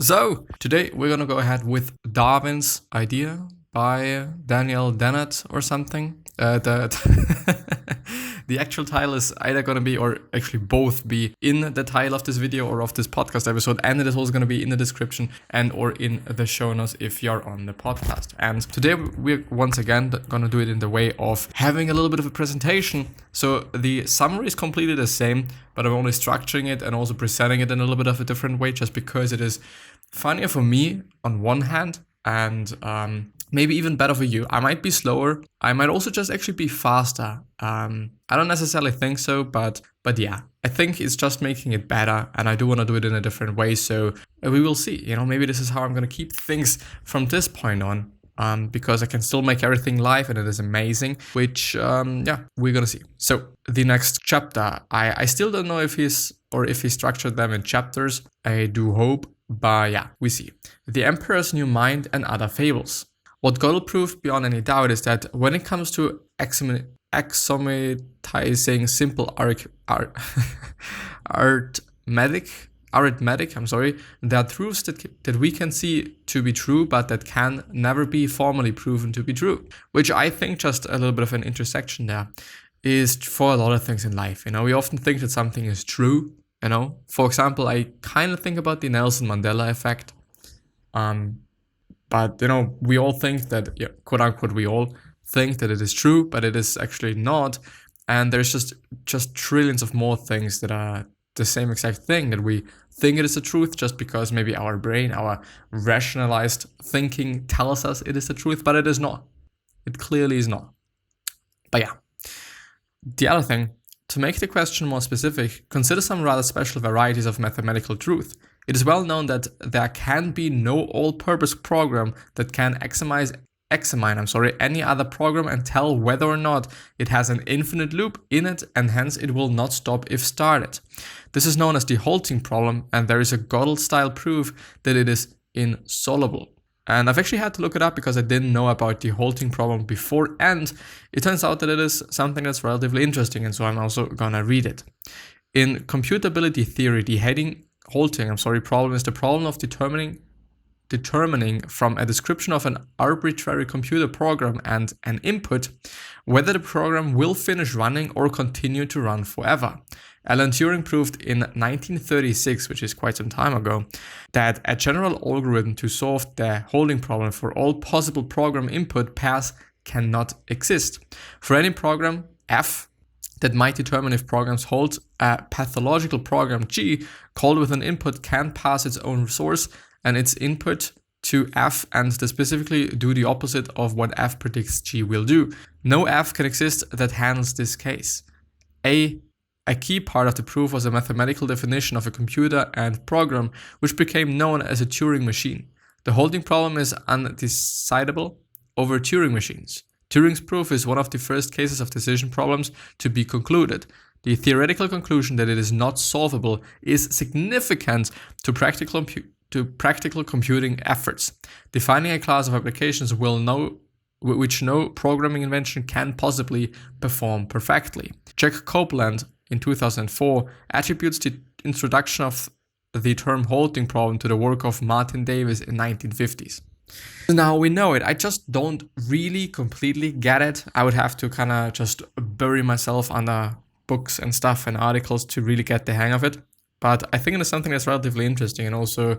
So, today we're gonna go ahead with Darwin's idea by Daniel Dennett or something. The actual title is either gonna be, or actually both be, in the title of this video or of this podcast episode, and it is also gonna be in the description and or in the show notes if you're on the podcast. And today we're once again gonna do it in the way of having a little bit of a presentation. So the summary is completely the same, but I'm only structuring it and also presenting it in a little bit of a different way, just because it is funnier for me on one hand, and maybe even better for you. I might be slower. I might also just actually be faster. I don't necessarily think so, but yeah, I think it's just making it better, and I do want to do it in a different way. So we will see. Maybe this is how I'm gonna keep things from this point on. Because I can still make everything live and it is amazing, which, we're gonna see. So the next chapter, I still don't know if he structured them in chapters. I do hope, but yeah, we see. The Emperor's New Mind and Other Fables. What Gödel proved beyond any doubt is that when it comes to axiomatizing simple arithmetic, there are truths that we can see to be true, but that can never be formally proven to be true. Which I think, just a little bit of an intersection there, is for a lot of things in life. We often think that something is true. For example, I kind of think about the Nelson Mandela effect. But we all think that, quote unquote, we all think that it is true, but it is actually not. And there's just trillions of more things that are the same exact thing, that we think it is the truth just because maybe our brain, our rationalized thinking tells us it is the truth, but it is not. It clearly is not. But yeah, the other thing, to make the question more specific, consider some rather special varieties of mathematical truth. It is well known that there can be no all-purpose program that can examine any other program and tell whether or not it has an infinite loop in it, and hence it will not stop if started. This is known as the halting problem, and there is a Gödel-style proof that it is insoluble. And I've actually had to look it up because I didn't know about the halting problem before, and it turns out that it is something that's relatively interesting, and so I'm also gonna read it. In computability theory, the halting problem is the problem of determining from a description of an arbitrary computer program and an input whether the program will finish running or continue to run forever. Alan Turing proved in 1936, which is quite some time ago, that a general algorithm to solve the halting problem for all possible program input pairs cannot exist. For any program F that might determine if programs halt, a pathological program G called with an input can pass its own source and its input to F and specifically do the opposite of what F predicts G will do. No F can exist that handles this case. A key part of the proof was a mathematical definition of a computer and program, which became known as a Turing machine. The halting problem is undecidable over Turing machines. Turing's proof is one of the first cases of decision problems to be concluded. The theoretical conclusion that it is not solvable is significant to practical computing efforts, defining a class of applications which no programming invention can possibly perform perfectly. Jack Copeland in 2004 attributes the introduction of the term halting problem to the work of Martin Davis in 1950s. Now we know it. I just don't really completely get it. I would have to kind of just bury myself under books and stuff and articles to really get the hang of it. But I think it is something that's relatively interesting, and also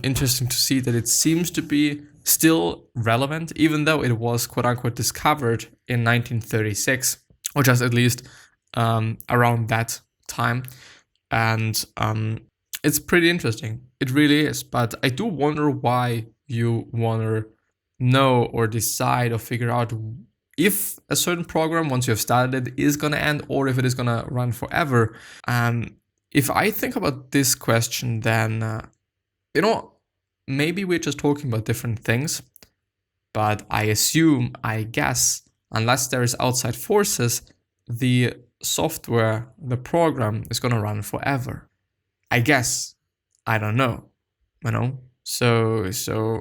interesting to see that it seems to be still relevant, even though it was quote unquote discovered in 1936, or just at least around that time. And it's pretty interesting. It really is. But I do wonder why you want to know or decide or figure out if a certain program, once you have started it, is going to end, or if it is going to run forever. If I think about this question, then, maybe we're just talking about different things, but I guess, unless there is outside forces, the software, the program is going to run forever. I guess. I don't know, So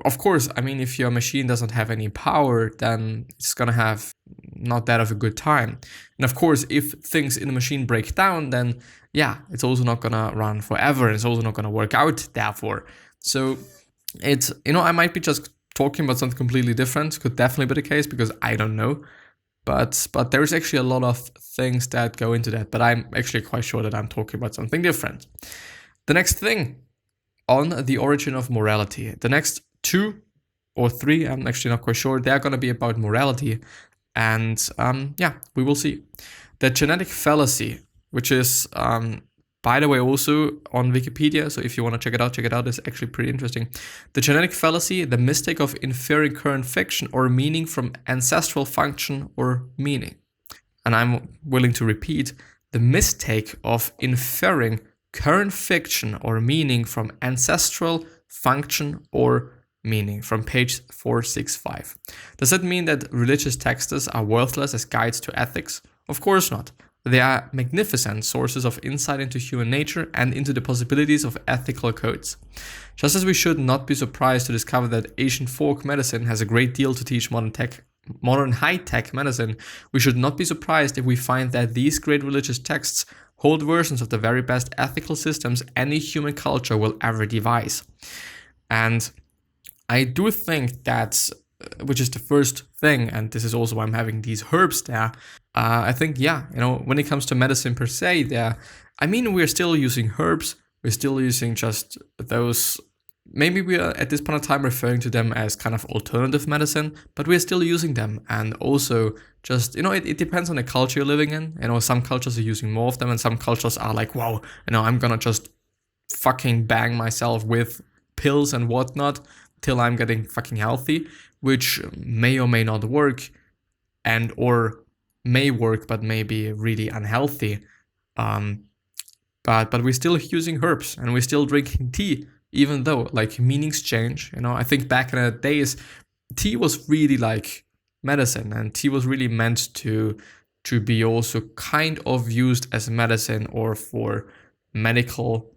of course, if your machine doesn't have any power, then it's going to have not that of a good time. And of course, if things in the machine break down, then yeah, it's also not going to run forever. It's also not going to work out, therefore. So it's, I might be just talking about something completely different. Could definitely be the case because I don't know. But there's actually a lot of things that go into that. But I'm actually quite sure that I'm talking about something different. The next thing on the origin of morality. The next 2 or 3, I'm actually not quite sure, they're going to be about morality. And we will see. The genetic fallacy, which is, by the way, also on Wikipedia. So if you want to check it out. It's actually pretty interesting. The genetic fallacy, the mistake of inferring current fiction or meaning from ancestral function or meaning. And I'm willing to repeat, the mistake of inferring current fiction or meaning from ancestral function or meaning, from page 465. Does that mean that religious texts are worthless as guides to ethics? Of course not. They are magnificent sources of insight into human nature and into the possibilities of ethical codes. Just as we should not be surprised to discover that ancient folk medicine has a great deal to teach modern high-tech medicine, we should not be surprised if we find that these great religious texts hold versions of the very best ethical systems any human culture will ever devise. And I do think that's, which is the first thing, and this is also why I'm having these herbs there. I think, when it comes to medicine per se, we're still using herbs. We're still using just those. Maybe we are at this point in time referring to them as kind of alternative medicine, but we're still using them. And also just, it depends on the culture you're living in. Some cultures are using more of them and some cultures are like, wow, I'm gonna just fucking bang myself with pills and whatnot till I'm getting fucking healthy, which may or may not work or may work, but may be really unhealthy. But we're still using herbs and we're still drinking tea. Even though meanings change, I think back in the days, tea was really like medicine, and tea was really meant to be also kind of used as medicine or for medical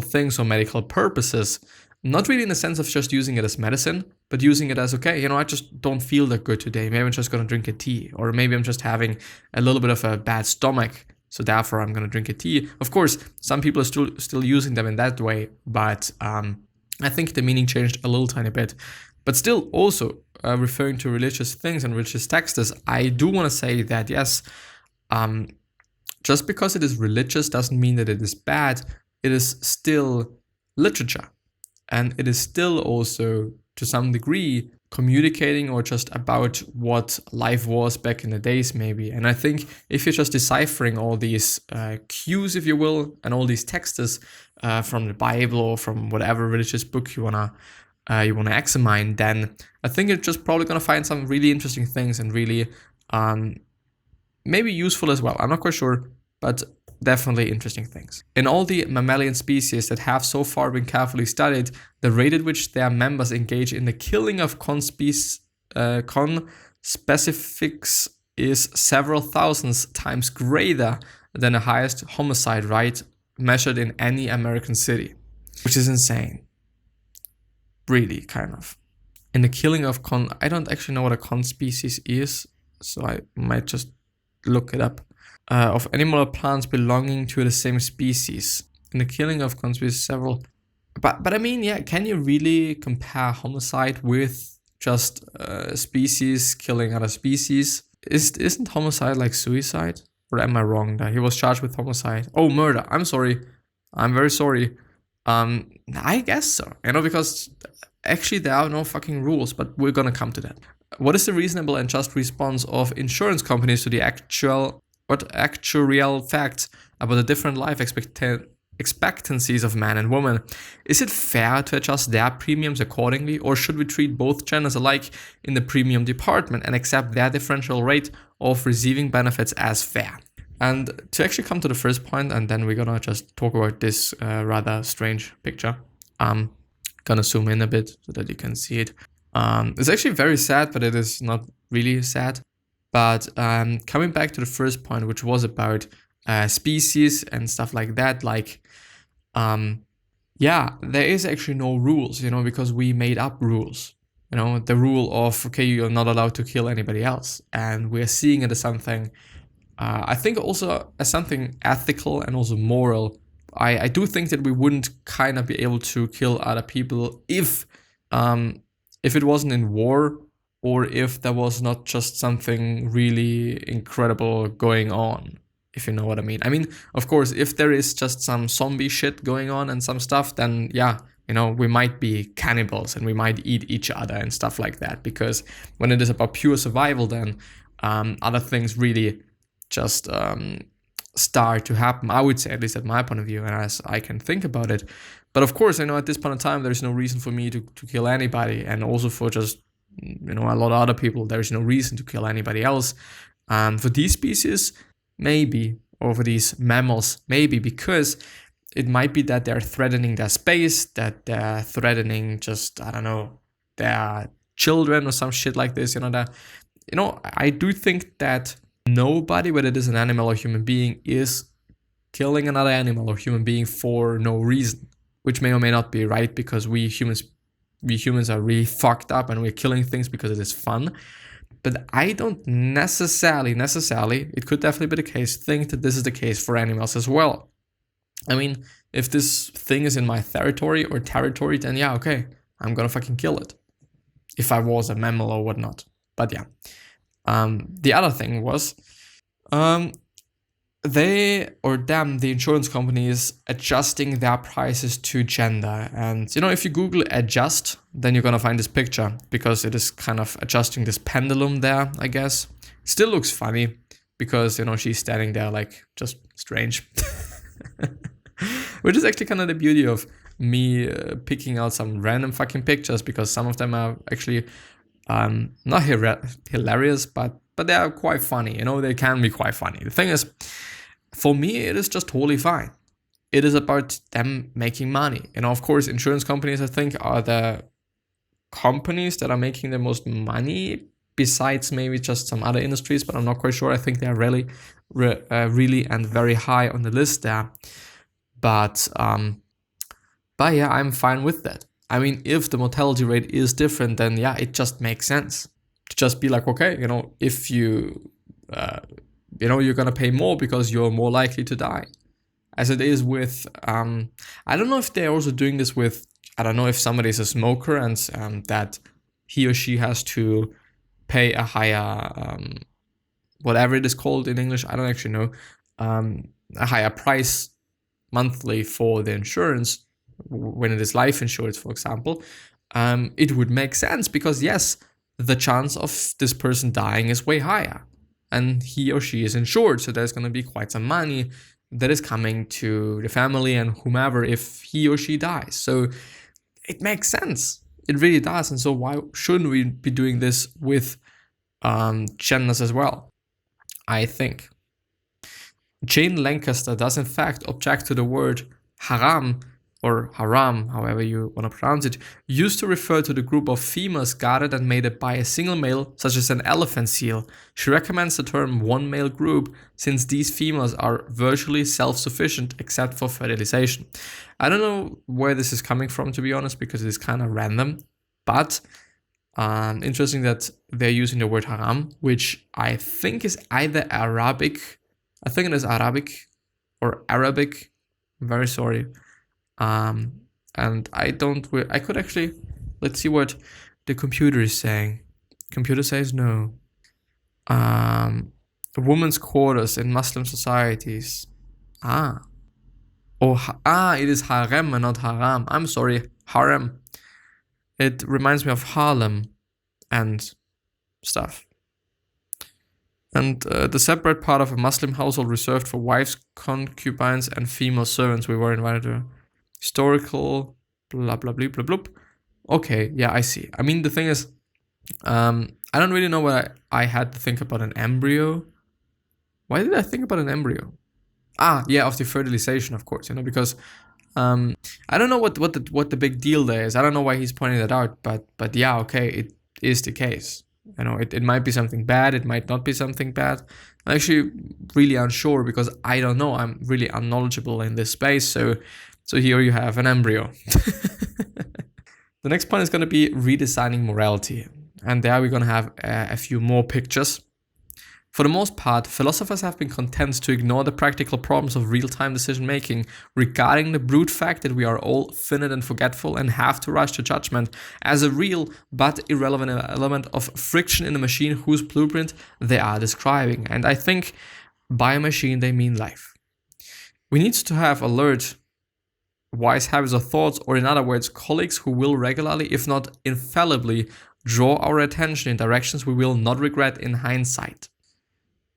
things or medical purposes. Not really in the sense of just using it as medicine, but using it as, okay, I just don't feel that good today. Maybe I'm just gonna drink a tea, or maybe I'm just having a little bit of a bad stomach. So therefore, I'm going to drink a tea. Of course, some people are still using them in that way, but I think the meaning changed a little tiny bit. But still, also referring to religious things and religious texts, I do want to say that, yes, just because it is religious doesn't mean that it is bad. It is still literature. And it is still also, to some degree, communicating or just about what life was back in the days, maybe. And I think if you're just deciphering all these cues, if you will, and all these texts from the Bible or from whatever religious book you wanna examine, then I think you're just probably gonna find some really interesting things and really maybe useful as well. I'm not quite sure, but definitely interesting things. In all the mammalian species that have so far been carefully studied, the rate at which their members engage in the killing of conspecifics is several thousands times greater than the highest homicide rate measured in any American city, which is insane. Really, kind of. In the killing of I don't actually know what a conspecies is, so I might just look it up. Of animal or plants belonging to the same species. In the killing of conspecies, several. But can you really compare homicide with just species killing other species? Isn't homicide like suicide? Or am I wrong there? He was charged with homicide. Oh, murder. I'm sorry. I'm very sorry. I guess so. Because actually there are no fucking rules, but we're gonna come to that. What is the reasonable and just response of insurance companies to the actuarial facts about the different life expectancies of man and woman? Is it fair to adjust their premiums accordingly, or should we treat both genders alike in the premium department and accept their differential rate of receiving benefits as fair? And to actually come to the first point, and then we're gonna just talk about this rather strange picture. I'm gonna zoom in a bit so that you can see it. It's actually very sad, but it is not really sad. But coming back to the first point, which was about species and stuff like that, there is actually no rules, because we made up rules. The rule of, okay, you're not allowed to kill anybody else. And we're seeing it as something, I think also as something ethical and also moral I do think that we wouldn't kind of be able to kill other people if it wasn't in war, or if there was not just something really incredible going on, if you know what I mean. I mean, of course, if there is just some zombie shit going on and some stuff, then yeah, we might be cannibals and we might eat each other and stuff like that. Because when it is about pure survival, then other things really just start to happen, I would say, at least at my point of view, and as I can think about it. But of course, I know at this point in time, there's no reason for me to kill anybody, and also for just, a lot of other people, there's no reason to kill anybody else. For these species, maybe, or for these mammals, maybe, because it might be that they're threatening their space, that they're threatening just, I don't know, their children or some shit like this, I do think that nobody, whether it is an animal or human being, is killing another animal or human being for no reason, which may or may not be right, because we humans are really fucked up and we're killing things because it is fun. But I don't necessarily, it could definitely be the case, think that this is the case for animals as well. I mean, if this thing is in my territory, then yeah, okay, I'm gonna fucking kill it. If I was a mammal or whatnot. But yeah. The other thing was, the insurance companies adjusting their prices to gender. And, if you Google adjust, then you're going to find this picture, because it is kind of adjusting this pendulum there, I guess. Still looks funny, because, she's standing there like just strange. Which is actually kind of the beauty of me picking out some random fucking pictures, because some of them are actually not hilarious, but they are quite funny. They can be quite funny. The thing is, for me, it is just totally fine. It is about them making money. Of course, insurance companies, I think, are the companies that are making the most money, besides maybe just some other industries, but I'm not quite sure. I think they're really and very high on the list there. But yeah, I'm fine with that. I mean, if the mortality rate is different, then yeah, it just makes sense to just be like, okay, if you, you're going to pay more because you're more likely to die. As it is with, I don't know if they're also doing this with, I don't know if somebody is a smoker and that he or she has to pay a higher, whatever it is called in English, I don't actually know, a higher price monthly for the insurance, when it is life insurance, for example. It would make sense, because yes, the chance of this person dying is way higher, and he or she is insured, so there's going to be quite some money that is coming to the family and whomever if he or she dies. So it makes sense. It really does. And so why shouldn't we be doing this with genders as well? I think Jane Lancaster does in fact object to the word haram, or haram, however you want to pronounce it, used to refer to the group of females guarded and mated by a single male, such as an elephant seal. She recommends the term one male group, since these females are virtually self-sufficient except for fertilization. I don't know where this is coming from, to be honest, because it is kind of random, but interesting that they're using the word haram, which I think is either Arabic. I think it is Arabic or Arabic. I'm very sorry. And I could actually, let's see what the computer is saying. Computer says no. Women's quarters in Muslim societies. It is harem and not haram. I'm sorry, harem. It reminds me of Harlem and stuff. And the separate part of a Muslim household reserved for wives, concubines, and female servants. We were invited to historical blah blah blah blah blah. Okay, yeah, I see. I mean, the thing is, I don't really know what I had to think about an embryo. Why did I think about an embryo? Yeah, of the fertilization, of course, because I don't know what the big deal there is. I don't know why he's pointing that out, but yeah, okay, it is the case. It might be something bad, it might not be something bad. I'm actually really unsure, because I don't know. I'm really unknowledgeable in this space, so here you have an embryo. The next point is going to be redesigning morality. And there we're going to have a few more pictures. For the most part, philosophers have been content to ignore the practical problems of real-time decision-making, regarding the brute fact that we are all finite and forgetful and have to rush to judgment as a real but irrelevant element of friction in a machine whose blueprint they are describing. And I think by a machine they mean life. We need to have alert, wise habits of thoughts, or in other words, colleagues who will regularly, if not infallibly, draw our attention in directions we will not regret in hindsight.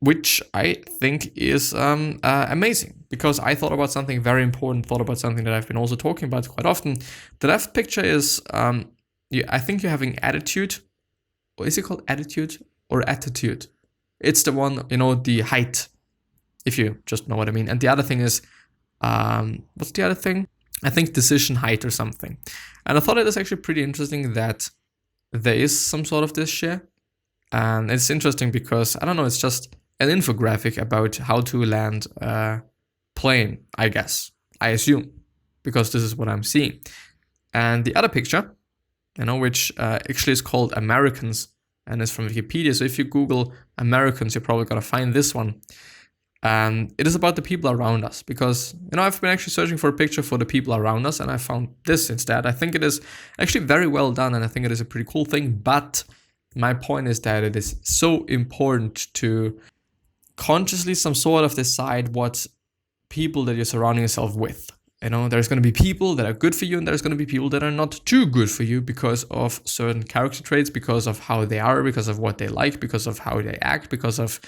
Which I think is amazing, because I thought about something very important, thought about something that I've been also talking about quite often. The left picture is, I think you're having attitude. What is it called? Attitude or attitude? It's the one, the height, if you just know what I mean. And the other thing is, what's the other thing? I think decision height or something. And I thought it is actually pretty interesting that there is some sort of this share. And it's interesting because, I don't know, it's just an infographic about how to land a plane, I guess. I assume, because this is what I'm seeing. And the other picture, which actually is called Americans and is from Wikipedia. So if you Google Americans, you're probably going to find this one. And it is about the people around us, because, I've been actually searching for a picture for the people around us and I found this instead. I think it is actually very well done and I think it is a pretty cool thing. But my point is that it is so important to consciously some sort of decide what people that you're surrounding yourself with. There's going to be people that are good for you and there's going to be people that are not too good for you because of certain character traits, because of how they are, because of what they like, because of how they act, because of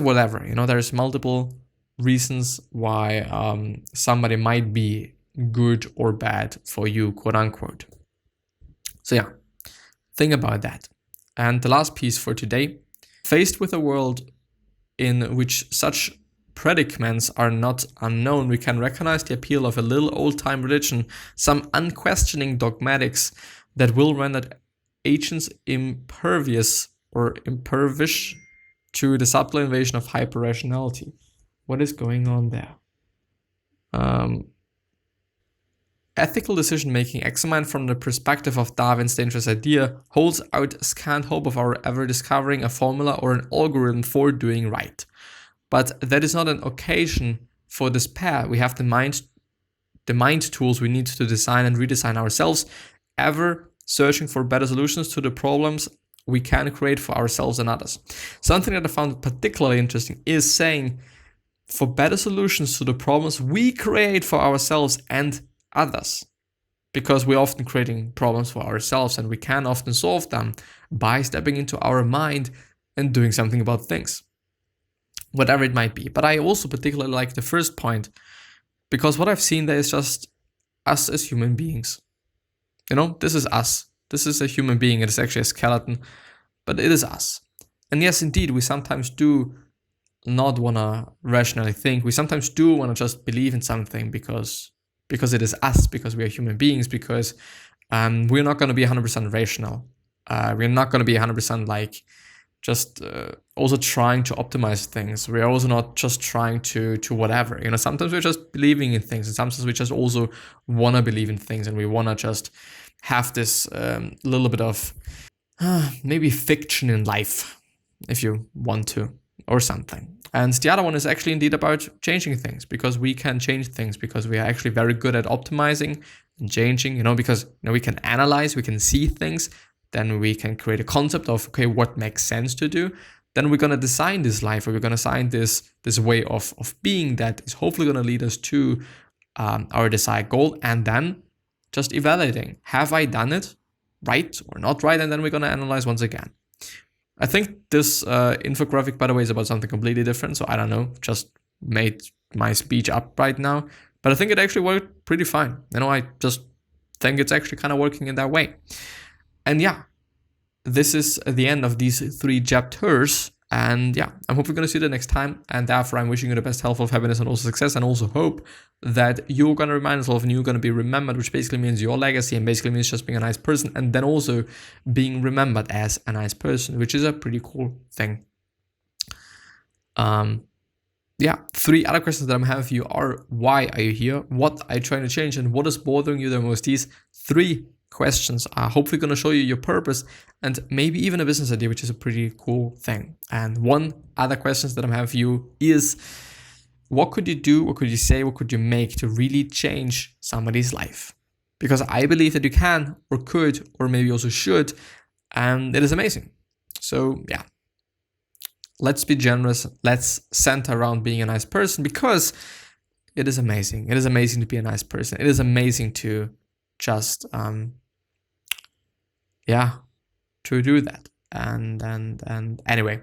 whatever. There's multiple reasons why somebody might be good or bad for you, quote unquote. So yeah, think about that. And the last piece for today, faced with a world in which such predicaments are not unknown, we can recognize the appeal of a little old-time religion, some unquestioning dogmatics that will render agents impervious to the subtle invasion of hyper-rationality. What is going on there? Ethical decision-making, examined from the perspective of Darwin's dangerous idea, holds out scant hope of our ever discovering a formula or an algorithm for doing right. But that is not an occasion for despair. We have the mind tools we need to design and redesign ourselves, ever searching for better solutions to the problems we can create for ourselves and others. Something that I found particularly interesting is saying, for better solutions to the problems we create for ourselves and others. Because we're often creating problems for ourselves and we can often solve them by stepping into our mind and doing something about things, whatever it might be. But I also particularly like the first point, because what I've seen there is just us as human beings. This is us. This is a human being. It is actually a skeleton, but it is us. And yes, indeed, we sometimes do not want to rationally think. We sometimes do want to just believe in something because it is us, because we are human beings, because we're not going to be 100% rational. We're not going to be 100% just also trying to optimize things. We're also not just trying to whatever. Sometimes we're just believing in things, and sometimes we just also want to believe in things, and we want to just have this little bit of maybe fiction in life, if you want to, or something. And the other one is actually indeed about changing things, because we can change things, because we are actually very good at optimizing and changing, because we can analyze, we can see things, then we can create a concept of, okay, what makes sense to do. Then we're going to design this life, or we're going to design this way of being that is hopefully going to lead us to our desired goal, and then just evaluating, have I done it right or not right? And then we're going to analyze once again. I think this infographic, by the way, is about something completely different. So I don't know, just made my speech up right now. But I think it actually worked pretty fine. I just think it's actually kind of working in that way. And yeah, this is the end of these 3 chapters. And yeah, I hope we're going to see you the next time. And therefore, I'm wishing you the best health, of happiness, and also success. And also hope that you're going to remind yourself and you're going to be remembered, which basically means your legacy, and basically means just being a nice person. And then also being remembered as a nice person, which is a pretty cool thing. Yeah, 3 other questions that I'm having for you are, why are you here? What are you trying to change? And what is bothering you the most? These 3 questions are hopefully going to show you your purpose and maybe even a business idea, which is a pretty cool thing. And one other questions that I'm having for you is, what could you do, what could you say, what could you make to really change somebody's life? Because I believe that you can, or could, or maybe also should, and it is amazing. So yeah, let's be generous. Let's center around being a nice person, because it is amazing. It is amazing to be a nice person. It is amazing to just, to do that. And anyway,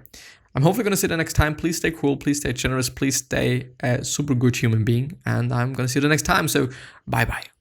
I'm hopefully going to see you the next time. Please stay cool. Please stay generous. Please stay a super good human being. And I'm going to see you the next time. So bye-bye.